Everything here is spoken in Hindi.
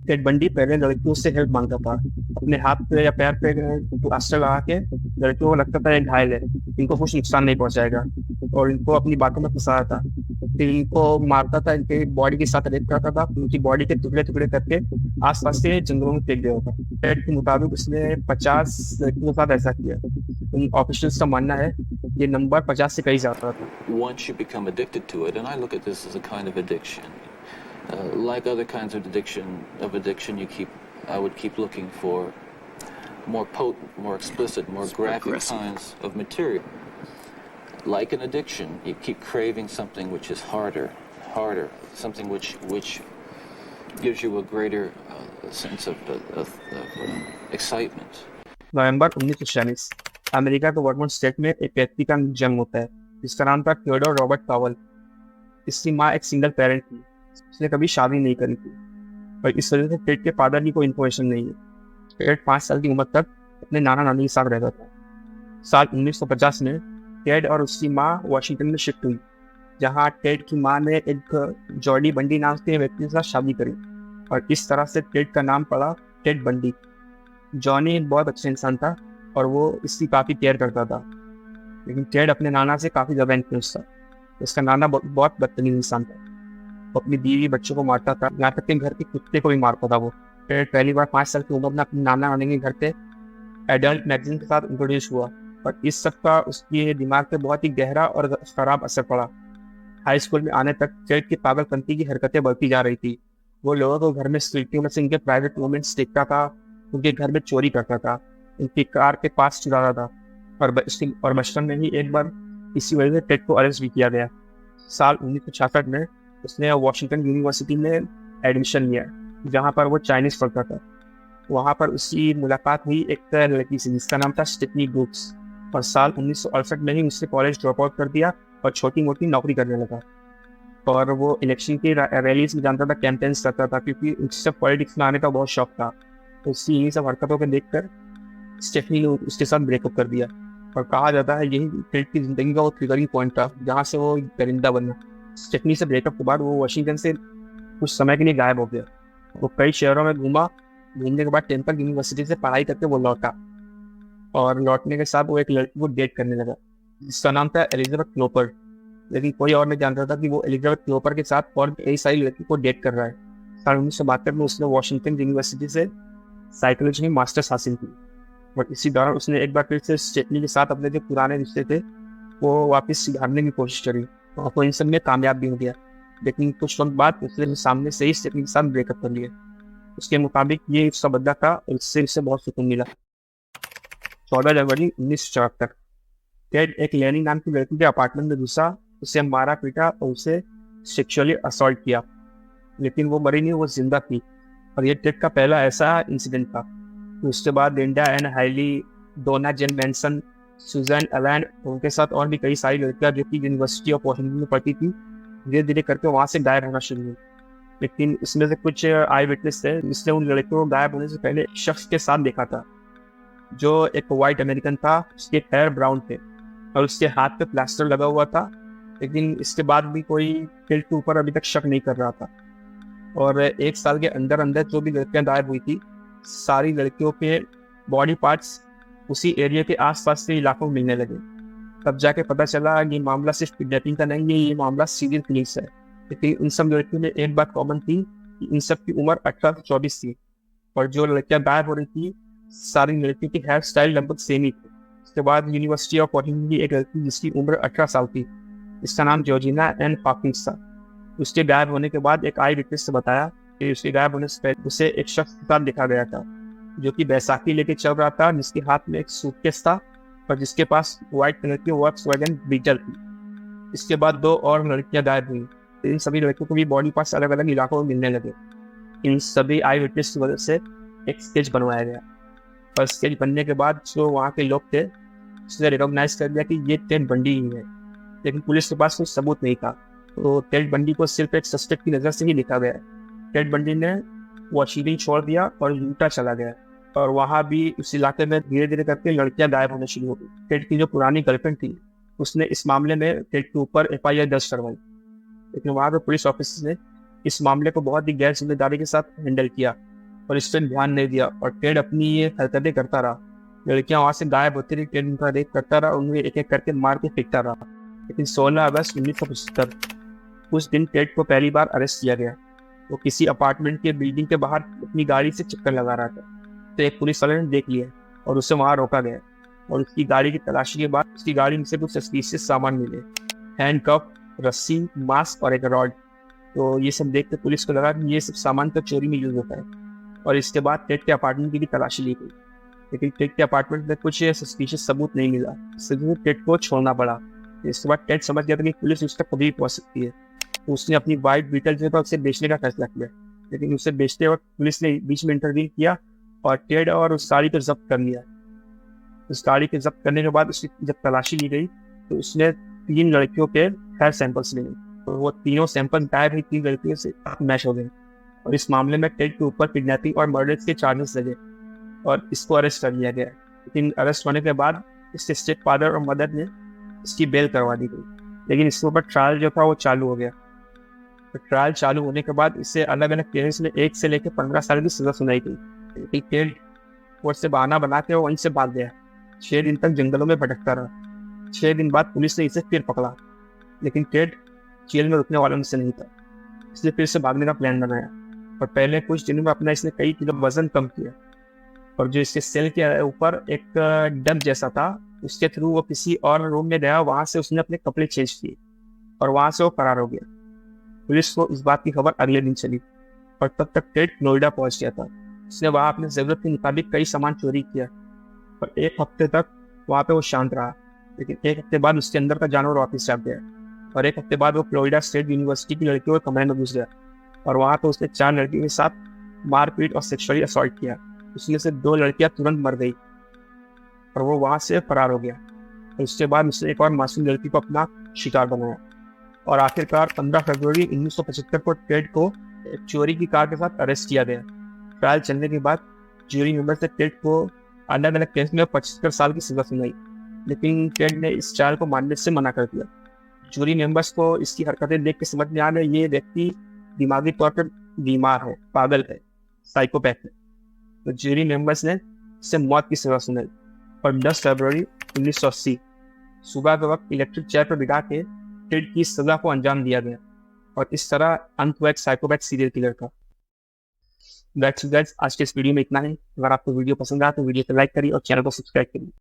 टेड बंडी पहले लड़कियों से हेल्प मांगता था। अपने हाथ पे या पैर पे प्लास्टर लगा के लड़कियों को लगता था ये घायल है, इनको कुछ नुकसान नहीं पहुंचाएगा, और इनको अपनी बातों में फंसाया था। फिर इनको मारता था, इनके बॉडी के साथ रेप करता था, उनकी बॉडी के टुकड़े टुकड़े करके आसपास के जंगलों में फेंक देता था। टेड के मुताबिक उसने 50 लड़कियों के साथ ऐसा किया। उन ऑफिशियल्स का मानना है ये नंबर 50 से कहीं ज्यादा था। Once you become addicted to it, and I look at this as a kind of addiction, like other kinds of addiction, I would keep looking for more potent, more explicit, more graphic kinds of material. Like an addiction, you keep craving something which is harder, something which gives you a greater sense of excitement. November 1946 America के वर्मोंट स्टेट में एक व्यक्ति का जन्म होता है जिसका नाम था थियोडोर रॉबर्ट पावेल। इसकी माँ एक सिंगल पेरेंट थी, उसने कभी शादी नहीं करी थी, और इस वजह से टेड के फादर की कोई इन्फॉर्मेशन नहीं है। टेड 5 साल की उम्र तक अपने नाना नानी के साथ रहता था। साल 1950 में टेड और उसकी माँ वाशिंगटन में शिफ्ट हुई, जहाँ टेड की माँ ने एक जॉर्डी बंडी नाम के व्यक्ति के साथ शादी करी, और इस तरह से टेड का नाम पड़ा टेड बंडी। जॉनी एक बहुत अच्छा इंसान था और वो इसकी काफ़ी केयर करता था, लेकिन टेड अपने नाना से काफ़ी ज़्यादा इन्फ्लुएंस था। उसका नाना बहुत बदतमीज इंसान था, वो अपनी बीवी बच्चों को मारता था, यहाँ तक कि घर के कुत्ते को भी मारता था। वो टेड पहली बार 5 साल की उम्र में अपने नाना नानी के घर पे एडल्ट मैगजीन के साथ इंट्रोड्यूस हुआ, और इस सब का उसके दिमाग पे बहुत ही गहरा और खराब असर पड़ा। हाई स्कूल में आने तक टेड की पागलपंती की हरकतें बढ़ती जा रही थी। वो लोगों को घर में स्ट्रीटियों में से इनके प्राइवेट मोमेंट्स देखता था, उनके घर में चोरी करता था, उनकी कार के पास चुराता था, और बचपन में ही एक बार इसी वजह से टेड को अरेस्ट भी किया गया। साल 1966 में उसने वॉशिंगटन यूनिवर्सिटी में एडमिशन लिया, जहाँ पर वो चाइनीज पढ़ता था। वहाँ पर उसकी मुलाकात हुई एक लड़की से जिसका नाम था स्टेफनी ब्रूक्स, और साल 1968 में ही उसने कॉलेज ड्रॉप आउट कर दिया और छोटी मोटी नौकरी करने लगा। और वो इलेक्शन की रैलीज में जानता था, कैंपेन्स करता था, क्योंकि उससे पॉलिटिक्स में आने का बहुत शौक था। उसकी यही सब हरकतों को देखकर स्टेफनी ने उसके साथ ब्रेकअप कर दिया, और कहा जाता है यही टेड की जिंदगी का वो ट्रिगरिंग पॉइंट था जहाँ से वो परिंदा बना। स्टेफनी से ब्रेकअप के बाद वो वाशिंगटन से कुछ समय के लिए गायब हो गया। वो कई शहरों में घूमने के बाद टेम्पल यूनिवर्सिटी से पढ़ाई करके वो लौटा, और लौटने के साथ वो एक लड़की को डेट करने लगा जिसका नाम था एलिजाबेथ क्लोपर। लेकिन कोई और नहीं जानता था कि वो एलिजाबेथ क्लोपर के साथ और कई सारी लड़की को डेट कर रहा है। साल 1972 में उसने वॉशिंगटन यूनिवर्सिटी से साइकोलॉजी में मास्टर्स हासिल की, और इसी दौरान उसने एक बार फिर से स्टेफनी के साथ अपने जो पुराने रिश्ते थे वो वापस सुधारने की कोशिश करी, और वो इन सब में कामयाब भी हो गया। लेकिन कुछ वक्त बाद उसने सामने से ही स्टेफनी के साथ ब्रेकअप कर लिया। उसके मुताबिक ये उसका बदला था और इससे उसे बहुत सुकून मिला। 14 जनवरी 1974 टेड एक लेनी नाम की लड़की के अपार्टमेंट में घुसा, उसे मारा पीटा और उसे सेक्सुअली असॉल्ट किया, लेकिन वो मरी नहीं, वो जिंदा थी। और ये टेड का पहला ऐसा इंसिडेंट था। उसके बाद लिंडा एन हाइली, डोना जेन मैनसन, सुजैन एलन, उनके साथ और भी कई सारी लड़कियां जो कि यूनिवर्सिटी ऑफ वॉशिंगटन में पढ़ती थी, धीरे धीरे करके वहाँ से गायब होना शुरू हुई। लेकिन इसमें से कुछ आई विटनेस थे जिसने उन लड़कियों को गायब होने से पहले एक शख्स के साथ देखा था, जो एक वाइट अमेरिकन था। उसके हेयर ब्राउन थे और उसके हाथ पे प्लास्टर लगा हुआ था, लेकिन इसके बाद भी कोई टेड के ऊपर अभी तक शक नहीं कर रहा था। और 1 साल के अंदर अंदर जो भी लड़कियां गायब हुई थी, सारी लड़कियों के बॉडी पार्ट्स उसी एरिया के आसपास के इलाकों में मिलने लगे। तब जाके पता चला ये मामला सिर्फ किडनैपिंग का नहीं है, ये मामला सीरियल किलिंग्स है। लेकिन इन सब लड़कियों में एक बात कॉमन थी कि इन सब की उम्र 18 से 24 थी, और जो लड़कियां गायब हो रही थी सारी लड़कियों की हेयर स्टाइल लगभग सेम ही थी। उसके बाद यूनिवर्सिटी ऑफ वॉशिंगटन की एक लड़की जिसकी उम्र 18 साल थी, इसका नाम जॉर्जिना एन हॉकिंस था। उसके गायब होने के बाद एक आई विटनेस से बताया कि उसके गायब होने से पहले उसे एक शख्स के साथ देखा गया था, जो कि बैसाखी लेके चल रहा था, जिसके हाथ में एक सूटकेस था और जिसके पास व्हाइट कलर की वॉक्सवैगन बीटल थी। इसके बाद 2 और लड़कियां गायब हुई। इन सभी लड़कियों को भी बॉडी पार्ट्स अलग अलग इलाकों में मिलने लगे। इन सभी आई विटनेस की वजह से एक स्केच बनवाया गया, और स्केच बनने के बाद जो वहाँ के लोग थे उसने रिकॉग्नाइज कर दिया कि ये टेड बंडी ही है। लेकिन पुलिस के पास कोई सबूत नहीं था, तो टेड बंडी को सिर्फ एक सस्पेक्ट की नज़र से ही लिखा गया। टेड बंडी ने वॉशिंगटन छोड़ दिया और यूटा चला गया, और वहाँ भी उस इलाके में धीरे धीरे करके लड़कियां गायब होने शुरू हो गई। टेड की जो पुरानी गर्लफ्रेंड थी उसने इस मामले में टेड के ऊपर FIR दर्ज करवाई, लेकिन वहाँ के पुलिस ऑफिसर ने इस मामले को बहुत ही गैर जिम्मेदारी के साथ हैंडल किया, और इस पर ध्यान नहीं दिया और टेड अपनी ये हरकतें करता रहा। लड़कियां वहां से गायब होती रही, टेड उनका रेप करता रहा, उन्हें एक एक करके मार के फेंकता रहा। लेकिन 16 अगस्त 1975 उस दिन टेड को पहली बार अरेस्ट किया गया। वो किसी अपार्टमेंट के बिल्डिंग के बाहर अपनी गाड़ी से चक्कर लगा रहा था, तो एक पुलिस वाले ने देख लिया और उसे वहां रोका गया। और उसकी गाड़ी की तलाशी के बाद उसकी गाड़ी में से कुछ सस्पिशियस सामान मिले, हैंडकफ, रस्सी, मास्क और एक रॉड। तो ये सब देख के पुलिस को लगा कि ये सब सामान तो चोरी में यूज होता है। और इसके बाद टेड के अपार्टमेंट की भी तलाशी ली गई, लेकिन टेड के अपार्टमेंट में कुछ सस्पिशियस सबूत नहीं मिला, इसलिए टेड को छोड़ना पड़ा। इसके बाद टेड समझ गया था कि पुलिस उस तक कभी भी पहुंच सकती है, तो उसने अपनी वाइट बीटल जो था उसे बेचने का फैसला किया। लेकिन उसे बेचते वक्त पुलिस ने बीच में इंटरव्यू किया और टेड और उस गाड़ी को जब्त कर लिया। उस गाड़ी के जब्त करने के बाद उसकी जब तलाशी ली गई तो उसने 3 लड़कियों के हेयर सैंपल्स लिए, तो वो तीनों सैंपल गायब हुई 3 लड़कियों से मैच हो गए। और इस मामले में टेड के ऊपर किडनैपिंग और मर्डर के चार्जेस लगे और इसको अरेस्ट कर लिया गया। लेकिन अरेस्ट होने के बाद इसके स्टेप फादर और मदर ने इसकी बेल करवा दी गई, लेकिन इसके ऊपर ट्रायल जो था वो चालू हो गया। तो ट्रायल चालू होने के बाद इसे अलग अलग केसेस में 1 से लेकर 15 साल की सजा सुनाई गई। लेकिन टेड कोर्ट से बहाना बना के वो वहीं से भाग गया। 6 दिन तक जंगलों में भटकता रहा। 6 दिन बाद पुलिस ने इसे फिर पकड़ा, लेकिन टेड जेल में रुकने वालों में से नहीं था, इसलिए फिर से भागने का प्लान बनाया। और पहले कुछ दिनों में अपना इसने कई किलो वजन कम किया। और जो इसके सेल के ऊपर एक डब जैसा था, उसके थ्रू वो किसी और रूम में गया, वहां से उसने अपने कपड़े चेंज किए और वहां से वो फरार हो गया। पुलिस को इस बात की खबर अगले दिन चली और तब तक टेड नोएडा पहुंच गया था। उसने वहां अपनी जरूरत के मुताबिक कई सामान चोरी किया और 1 हफ्ते तक वहां पे वो शांत रहा। लेकिन 1 हफ्ते बाद उसके अंदर का जानवर वापस आ गया और 1 हफ्ते बाद वो फ्लोरिडा स्टेट यूनिवर्सिटी की लड़कियों के कमरे में घुस गया और वहां पे उसने 4 लड़कियों के साथ मारपीट और सेक्सुअली असॉल्ट किया। उसमें से 2 लड़कियां तुरंत मर गई और वो वहां से फरार हो गया। और उसके बाद उसने एक और मासूम लड़की को अपना शिकार बनाया। और आखिरकार 15 फरवरी 1975 को टेड को एक चोरी की कार के साथ अरेस्ट किया गया। ट्रायल चलने के बाद ज्यूरी मेंबर्स ने टेड को अलग अलग केस में 75 साल की सजा सुनाई, लेकिन टेड ने इस ट्रायल को मानने से मना कर दिया। ज्यूरी मेंबर्स को इसकी हरकतें देख के समझ में आ गया ये व्यक्ति दिमागी तौर पर बीमार है, पागल है, साइकोपैथ है। तो ज्यूरी मेंबर्स ने इसे मौत की सजा सुनाई और 10 फरवरी 1980 सुबह के वक्त इलेक्ट्रिक चेयर पर बिठा के टेड की सजा को अंजाम दिया गया। और इस तरह अंत हुआ एक साइकोपैथ सीरियल किलर का। दैट्स आज के इस वीडियो में इतना ही। अगर आपको वीडियो पसंद आया तो वीडियो को लाइक करिए और चैनल को सब्सक्राइब करिए।